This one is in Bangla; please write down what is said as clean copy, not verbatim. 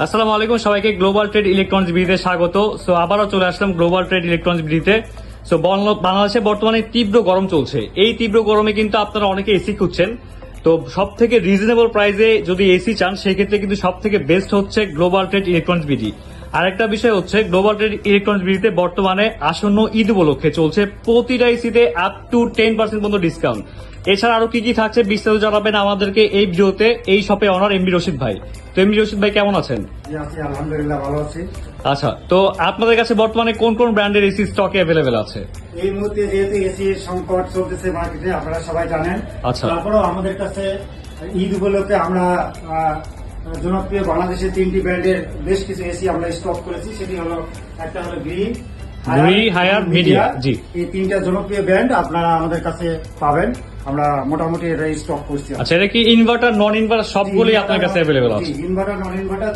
আসসালামু আলাইকুম সবাইকে গ্লোবাল ট্রেড ইলেকট্রনিক্স বিডিতে স্বাগত। সো আবারও চলে আসলাম গ্লোবাল ট্রেড ইলেকট্রনিক্স বিডিতে। সো বাংলাদেশে বর্তমানে তীব্র গরম চলছে। এই তীব্র গরমে কিন্তু আপনারা অনেকে এসি খুঁজছেন। তো সব থেকে রিজনেবল প্রাইসে যদি এসি চান সেক্ষেত্রে কিন্তু সব থেকে বেস্ট হচ্ছে গ্লোবাল ট্রেড ইলেকট্রনিক্স বিডি। আরেকটা বিষয় হচ্ছে গ্লোবাল ট্রেড ইলেকট্রনিক্স বিডিতে বর্তমানে আসন্ন ঈদ উপলক্ষে চলছে প্রতিটা এসিতে আপ টু 10% পর্যন্ত ডিসকাউন্ট। এছাড়া আরো কি কি থাকছে বিস্তারিত জানাবেন আমাদেরকে এই ভিডিওতে এই শপে অনার এমবি রশিদ ভাই। তো এমবি রশিদ ভাই কেমন আছেন? জি, আছি আলহামদুলিল্লাহ, ভালো আছি। আচ্ছা, তো আপনাদের কাছে বর্তমানে কোন কোন ব্র্যান্ডের এসি স্টকে অ্যাভেলেবেল আছে? এই মুহূর্তে যেহেতু এসির সংকট চলতেছে মার্কেটে, আপনারা সবাই জানেন। আচ্ছা। তারপরেও আমাদের কাছে ঈদ উপলক্ষে আমরা জনপ্রিয় বাংলাদেশের 3টি ব্র্যান্ডের বেশ কিছু এসি আমরা স্টক করেছি। সেটি হলো, একটা হলো গ্রি, হায়ার, মিডিয়া। জি, এই 3টা জনপ্রিয় ব্র্যান্ড আপনারা আমাদের কাছে পাবেন। আমরা মোটামুটি এটা স্টক করছি। আচ্ছা, এটা কি ইনভার্টার নন ইনভার্টার সবগুলোই আপনার কাছে অ্যাভেলেবেল আছে? ইনভার্টার নন ইনভার্টার